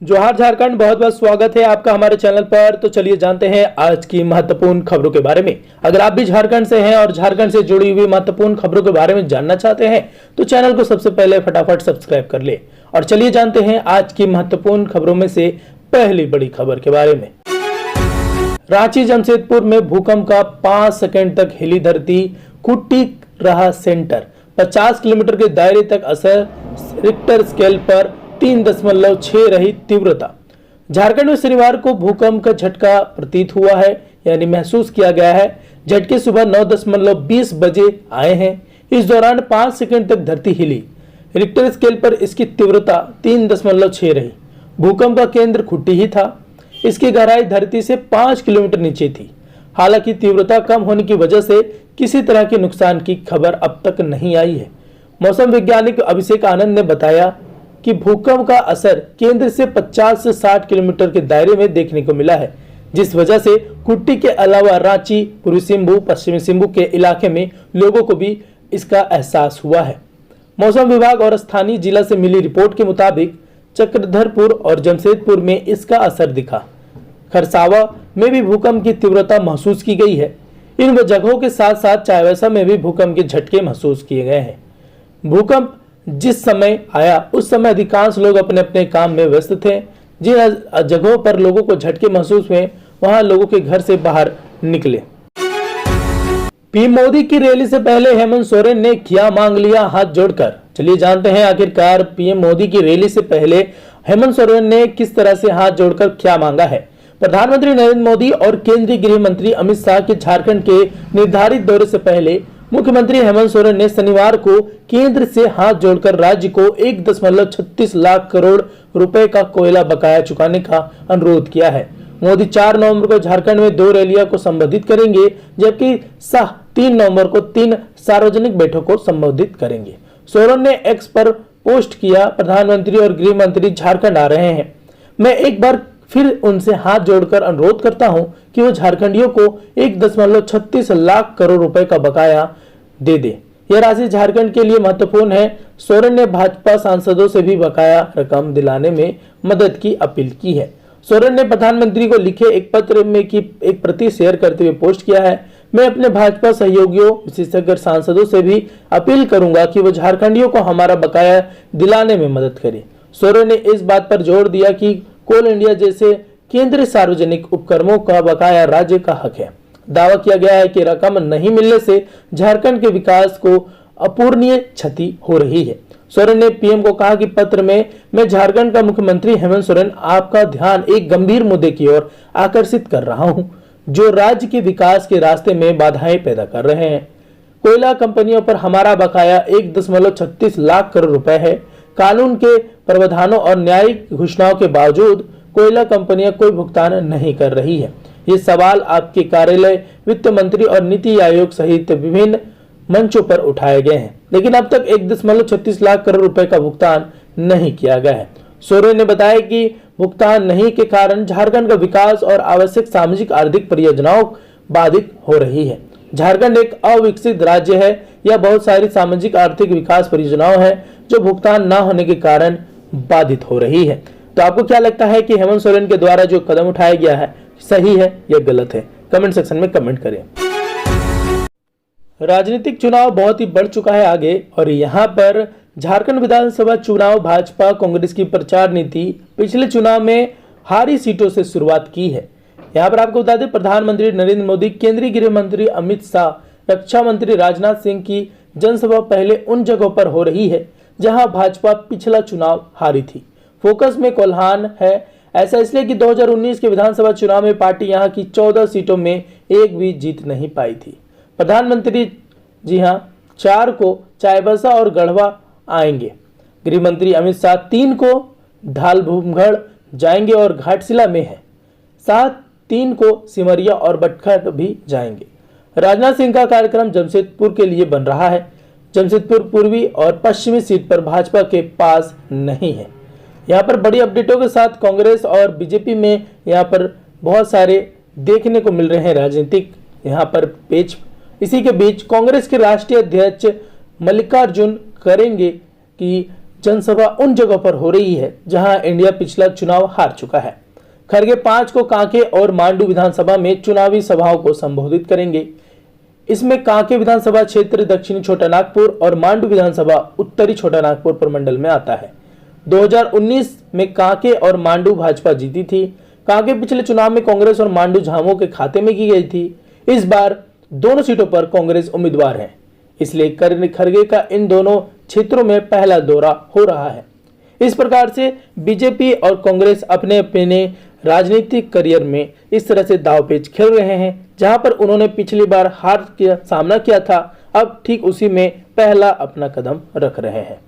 जोहार झारखंड, बहुत बहुत स्वागत है आपका हमारे चैनल पर। तो चलिए जानते हैं आज की महत्वपूर्ण खबरों के बारे में। अगर आप भी झारखंड से हैं और झारखंड से जुड़ी हुई महत्वपूर्ण खबरों के बारे में जानना चाहते हैं तो चैनल को सबसे पहले फटाफट सब्सक्राइब कर ले। और चलिए जानते हैं आज की महत्वपूर्ण खबरों में से पहली बड़ी खबर के बारे में। रांची जमशेदपुर में भूकंप का 5 सेकंड तक हिली धरती, कुट्टी रहा सेंटर, 50 किलोमीटर के दायरे तक असर, रिक्टर स्केल पर 3.6 रही तीव्रता। झारखंड में शनिवार को भूकंप का झटका प्रतीत हुआ है, यानी महसूस किया गया है। झटके सुबह 9:20 बजे आए हैं। इस दौरान 5 सेकंड तक धरती हिली। रिक्टर स्केल पर इसकी तीव्रता 3.6 रही। भूकंप का केंद्र खुट्टी ही था। इसकी गहराई धरती से 5 किलोमीटर नीचे थी। हालांकि तीव्रता कम होने की वजह से किसी तरह के नुकसान की खबर अब तक नहीं आई है। मौसम वैज्ञानिक अभिषेक आनंद ने बताया कि भूकंप का असर केंद्र से 50 से 60 किलोमीटर के दायरे में देखने को मिला है, जिस वजह से कुट्टी के अलावा रांची, पूर्वी सिंहभूम, पश्चिमी सिंहभूम के इलाके में लोगों को भी इसका एहसास हुआ है। मौसम विभाग और स्थानीय जिला से मिली रिपोर्ट के मुताबिक चक्रधरपुर और जमशेदपुर में इसका असर दिखा। खरसावा में भी भूकंप की तीव्रता महसूस की गई है। इन जगहों के साथ साथ चाईबासा में भी भूकंप के झटके महसूस किए गए हैं। भूकंप जिस समय आया उस समय अधिकांश लोग अपने अपने काम में व्यस्त थे। जिन जगहों पर लोगों को झटके महसूस हुए वहां लोगों के घर से बाहर निकले। पीएम मोदी की रैली से पहले हेमंत सोरेन ने किया मांग लिया हाथ जोड़कर। चलिए जानते हैं आखिरकार पीएम मोदी की रैली से पहले हेमंत सोरेन ने किस तरह से हाथ जोड़कर क्या मांगा है। प्रधानमंत्री नरेंद्र मोदी और केंद्रीय गृह मंत्री अमित शाह के झारखंड के निर्धारित दौरे से पहले मुख्यमंत्री हेमंत सोरेन ने शनिवार को केंद्र से हाथ जोड़कर राज्य को 1.36 लाख करोड़ रुपए का कोयला बकाया चुकाने का अनुरोध किया है। मोदी 4 नवंबर को झारखंड में 2 रैलियों को संबोधित करेंगे, जबकि शाह 3 नवंबर को 3 सार्वजनिक बैठकों को संबोधित करेंगे। सोरेन ने एक्स पर पोस्ट किया, प्रधानमंत्री और गृह मंत्री झारखंड आ रहे हैं। मैं एक बार फिर उनसे हाथ जोड़कर अनुरोध करता हूं कि वो झारखंडियों को 1.36 लाख करोड़ रुपए का बकाया दे दे। यह राशि झारखंड के लिए महत्वपूर्ण है। सोरेन ने भाजपा सांसदों से भी बकाया रकम दिलाने में मदद की अपील की है। सोरेन ने प्रधानमंत्री को लिखे एक पत्र में की एक प्रति शेयर करते हुए पोस्ट किया है। मैं अपने भाजपा सहयोगियों, विशेषज्ञ सांसदों से भी अपील करूंगा कि वो झारखंडियों को हमारा बकाया दिलाने में मदद करें। सोरेन ने इस बात पर जोर दिया कि कोल इंडिया जैसे केंद्रीय सार्वजनिक उपक्रमों का बकाया राज्य का हक है। दावा किया गया है कि रकम नहीं मिलने से झारखंड के विकास को अपूरणीय क्षति हो रही है। सोरेन ने पीएम को कहा कि पत्र में मैं झारखंड का मुख्यमंत्री हेमंत सोरेन आपका ध्यान एक गंभीर मुद्दे की ओर आकर्षित कर रहा हूं, जो राज्य के विकास के रास्ते में बाधाएं पैदा कर रहे हैं। कोयला कंपनियों पर हमारा बकाया 1.36 लाख करोड़ रुपए है। कानून के प्रावधानों और न्यायिक घोषणाओं के बावजूद कोयला कंपनियां कोई भुगतान नहीं कर रही है। ये सवाल आपके कार्यालय, वित्त मंत्री और नीति आयोग सहित विभिन्न मंचों पर उठाए गए हैं, लेकिन अब तक 1.36 लाख करोड़ रुपए का भुगतान नहीं किया गया है। सोरेन ने बताया कि भुगतान नहीं के कारण झारखंड का विकास और आवश्यक सामाजिक आर्थिक परियोजनाओं बाधित हो रही है। झारखंड एक अविकसित राज्य है। यह बहुत सारी सामाजिक आर्थिक विकास परियोजनाओं है जो भुगतान न होने के कारण बाधित हो रही है। तो आपको क्या लगता है कि हेमंत सोरेन के द्वारा जो कदम उठाया गया है सही है या गलत है? कमेंट सेक्शन में कमेंट करें। राजनीतिक चुनाव बहुत ही बढ़ चुका है आगे, और यहाँ पर झारखंड विधानसभा चुनाव भाजपा कांग्रेस की प्रचार नीति पिछले चुनाव में हारी सीटों से शुरुआत की है। यहाँ पर आपको बता दें, प्रधानमंत्री नरेंद्र मोदी, केंद्रीय गृह मंत्री अमित शाह, रक्षा मंत्री राजनाथ सिंह की जनसभा पहले उन जगहों पर हो रही है जहां भाजपा पिछला चुनाव हारी थी। फोकस में कोल्हान है। ऐसा इसलिए कि 2019 के विधानसभा चुनाव में पार्टी यहां की 14 सीटों में एक भी जीत नहीं पाई थी। प्रधानमंत्री जी हां 4 को चाईबासा और गढ़वा आएंगे। गृह मंत्री अमित शाह 3 को ढालभूमगढ़ जाएंगे और घाटशिला में है। साथ 3 को सिमरिया और बटखट भी जाएंगे। राजनाथ सिंह का कार्यक्रम जमशेदपुर के लिए बन रहा है। जमशेदपुर पूर्वी और पश्चिमी सीट पर भाजपा के पास नहीं है। यहाँ पर बड़ी अपडेटों के साथ कांग्रेस और बीजेपी में यहाँ पर बहुत सारे देखने को मिल रहे हैं राजनीतिक यहाँ पर पेच। इसी के बीच कांग्रेस के राष्ट्रीय अध्यक्ष मल्लिकार्जुन करेंगे कि जनसभा उन जगहों पर हो रही है जहां इंडिया पिछला चुनाव हार चुका है। खड़गे 5 को कांके और मांडू विधानसभा में चुनावी सभाओं को संबोधित करेंगे। इसमें कांके विधानसभा क्षेत्र दक्षिणी छोटा नागपुर और मांडू विधानसभा उत्तरी छोटा नागपुर प्रमंडल में आता है। 2019 में कांके और मांडू भाजपा जीती थी। कांके पिछले चुनाव में कांग्रेस और मांडू झामुमो के खाते में की गई थी। इस बार दोनों सीटों पर कांग्रेस उम्मीदवार है, इसलिए खड़गे का इन दोनों क्षेत्रों में पहला दौरा हो रहा है। इस प्रकार से बीजेपी और कांग्रेस अपने अपने राजनीतिक करियर में इस तरह से दांवपेच खेल रहे हैं। जहां पर उन्होंने पिछली बार हार का सामना किया था, अब ठीक उसी में पहला अपना कदम रख रहे हैं।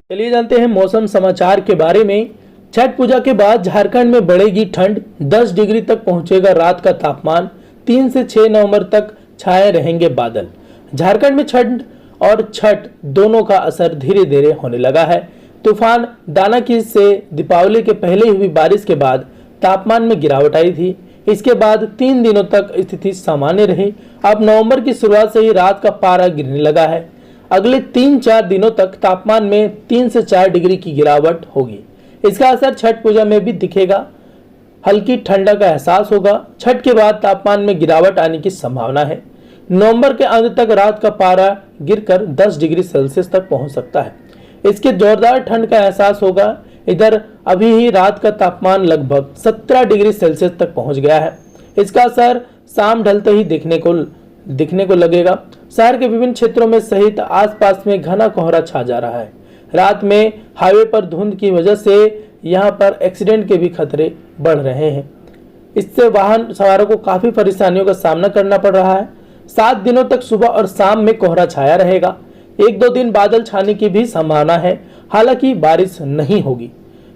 चलिए जानते हैं मौसम समाचार के बारे में। छठ पूजा के बाद झारखंड में बढ़ेगी ठंड, 10 डिग्री तक पहुंचेगा रात का तापमान। 3 से 6 नवंबर तक छाए रहेंगे बादल। झारखंड में ठंड और छठ दोनों का असर धीरे धीरे होने लगा है। तूफान दानाकी से दीपावली के पहले हुई बारिश के बाद तापमान में गिरावट आई थी। इसके बाद 3 दिनों तक स्थिति सामान्य रही। अब नवंबर की शुरुआत से ही रात का पारा गिरने लगा है। अगले 3-4 दिनों तक तापमान में 3 से 4 डिग्री की गिरावट होगी। इसका असर छठ पूजा में भी दिखेगा। हल्की ठंडा का एहसास होगा। छठ के बाद तापमान में गिरावट आने की संभावना है। नवंबर के अंत तक रात का पारा गिरकर 10 डिग्री सेल्सियस तक पहुंच सकता है। इसके जोरदार ठंड का एहसास होगा। इधर अभी ही रात का तापमान लगभग 17 डिग्री सेल्सियस तक पहुंच गया है। इसका असर शाम ढलते ही दिखने को लगेगा। शहर के विभिन्न क्षेत्रों में सहित आसपास में घना कोहरा छा जा रहा है। रात में हाईवे पर धुंध की वजह से यहाँ पर एक्सीडेंट के भी खतरे बढ़ रहे हैं। इससे वाहन सवारों को काफी परेशानियों का सामना करना पड़ रहा है। 7 दिनों तक सुबह और शाम में कोहरा छाया रहेगा। 1-2 दिन बादल छाने की भी संभावना है, हालांकि बारिश नहीं होगी।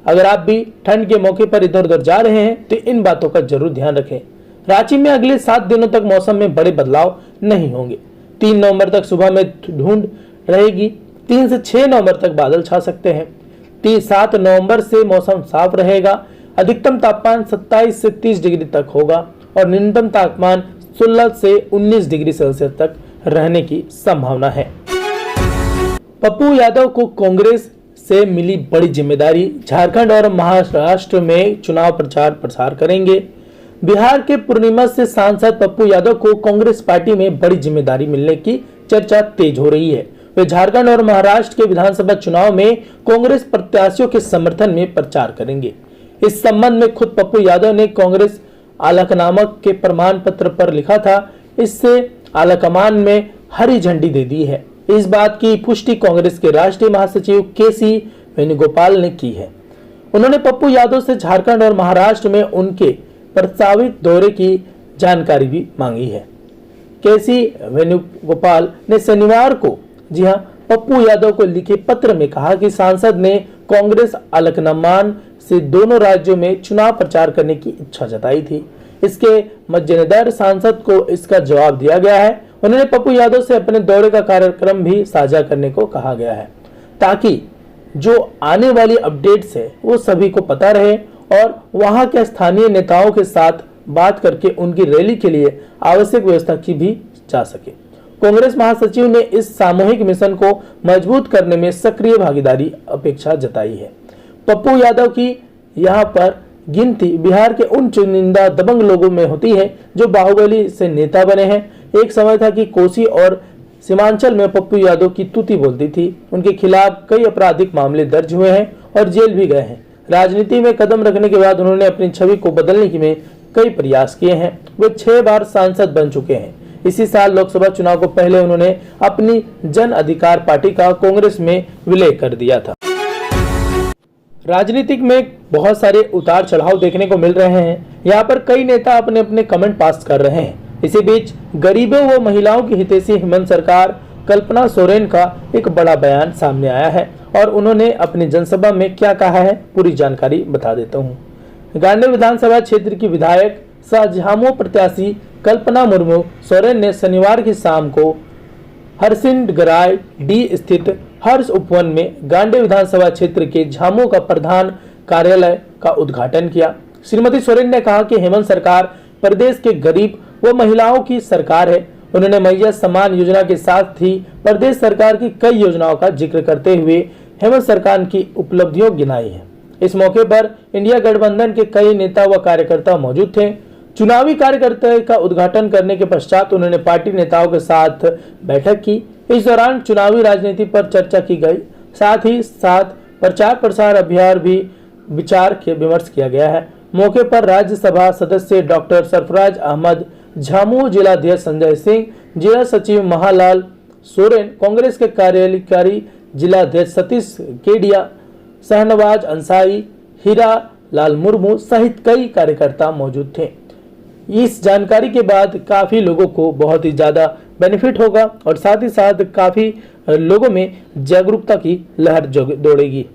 अगर आप भी ठंड के मौके पर इधर उधर जा रहे हैं तो इन बातों का जरूर ध्यान रखें। रांची में अगले 7 दिनों तक मौसम में बड़े बदलाव नहीं होंगे। 3 नवंबर तक सुबह में धुंध रहेगी। 3 से 6 नवंबर तक बादल छा सकते हैं। 7 नवंबर से मौसम साफ रहेगा। अधिकतम तापमान 27 से 30 डिग्री तक होगा और न्यूनतम तापमान 16 से 19 डिग्री सेल्सियस तक रहने की संभावना है। पप्पू यादव को कांग्रेस से मिली बड़ी जिम्मेदारी। झारखंड और महाराष्ट्र में चुनाव प्रचार प्रसार करेंगे। बिहार के पूर्णिया से सांसद पप्पू यादव को कांग्रेस पार्टी में बड़ी जिम्मेदारी मिलने की चर्चा तेज हो रही है। वे झारखंड और महाराष्ट्र के विधानसभा चुनाव में कांग्रेस प्रत्याशियों के समर्थन में प्रचार करेंगे। इस संबंध में खुद पप्पू यादव ने कांग्रेस आलाकमान के प्रमाण पत्र पर लिखा था। इससे आलाकमान में हरी झंडी दे दी है। इस बात की पुष्टि कांग्रेस के राष्ट्रीय महासचिव केसी वेणुगोपाल ने की है। उन्होंने पप्पू यादव से झारखंड और महाराष्ट्र में उनके प्रस्तावित दौरे की जानकारी भी मांगी है। केसी वेणुगोपाल ने शनिवार को पप्पू यादव को लिखे पत्र में कहा कि सांसद ने कांग्रेस आलाकमान से दोनों राज्यों में चुनाव प्रचार करने की इच्छा जताई थी। इसके मद्देनजर सांसद को इसका जवाब दिया गया है। उन्होंने पप्पू यादव से अपने दौरे का कार्यक्रम भी साझा करने को कहा गया है, ताकि जो आने वाली अपडेट्स है वो सभी को पता रहे और वहां के स्थानीय नेताओं के साथ बात करके उनकी रैली के लिए आवश्यक व्यवस्था की भी जा सके। कांग्रेस महासचिव ने इस सामूहिक मिशन को मजबूत करने में सक्रिय भागीदारी अपेक्षा जताई है। पप्पू यादव की यहाँ पर गिनती बिहार के उन चुनिंदा दबंग लोगों में होती है जो बाहुबली से नेता बने हैं। एक समय था कि कोसी और सीमांचल में पप्पू यादव की तूती बोलती थी। उनके खिलाफ कई आपराधिक मामले दर्ज हुए हैं और जेल भी गए हैं। राजनीति में कदम रखने के बाद उन्होंने अपनी छवि को बदलने के में कई प्रयास किए हैं। वे 6 बार सांसद बन चुके हैं। इसी साल लोकसभा चुनाव को पहले उन्होंने अपनी जन अधिकार पार्टी का कांग्रेस में विलय कर दिया था। राजनीतिक में बहुत सारे उतार चढ़ाव देखने को मिल रहे हैं। यहाँ पर कई नेता अपने अपने कमेंट पास कर रहे हैं। इसी बीच गरीबों व महिलाओं की हितैषी हेमंत सरकार कल्पना सोरेन का एक बड़ा बयान सामने आया है और उन्होंने अपनी जनसभा में क्या कहा है, पूरी जानकारी बता देता हूँ। गांडेय विधानसभा क्षेत्र की विधायक सह झामुमो प्रत्याशी कल्पना मुर्मू सोरेन ने शनिवार की शाम को हरसिंगराय डी स्थित हर्ष उपवन में गांडेय विधानसभा क्षेत्र के झामुमो का प्रधान कार्यालय का उद्घाटन किया। श्रीमती सोरेन ने कहा कि हेमंत सरकार प्रदेश के गरीब व महिलाओं की सरकार है। उन्होंने मैया सम्मान योजना के साथ ही प्रदेश सरकार की कई योजनाओं का जिक्र करते हुए हेमंत सरकार की उपलब्धियों गिनाई है। इस मौके पर इंडिया गठबंधन के कई नेता व कार्यकर्ता मौजूद थे। चुनावी कार्यकर्ता का उद्घाटन करने के पश्चात उन्होंने पार्टी नेताओं के साथ बैठक की। इस दौरान चुनावी राजनीति पर चर्चा की गई, साथ ही साथ प्रचार प्रसार अभियान भी विचार विमर्श किया गया है। मौके पर राज्यसभा सदस्य डॉक्टर सरफराज अहमद, झामू जिलाध्यक्ष संजय सिंह, जिला सचिव महालाल सोरेन, कांग्रेस के कार्यकारी जिलाध्यक्ष सतीश केडिया, शाहनवाज अंसारी, हीरा लाल मुर्मू सहित कई कार्यकर्ता मौजूद थे। इस जानकारी के बाद काफी लोगों को बहुत ही ज्यादा बेनिफिट होगा और साथ ही साथ काफी लोगों में जागरूकता की लहर दौड़ेगी।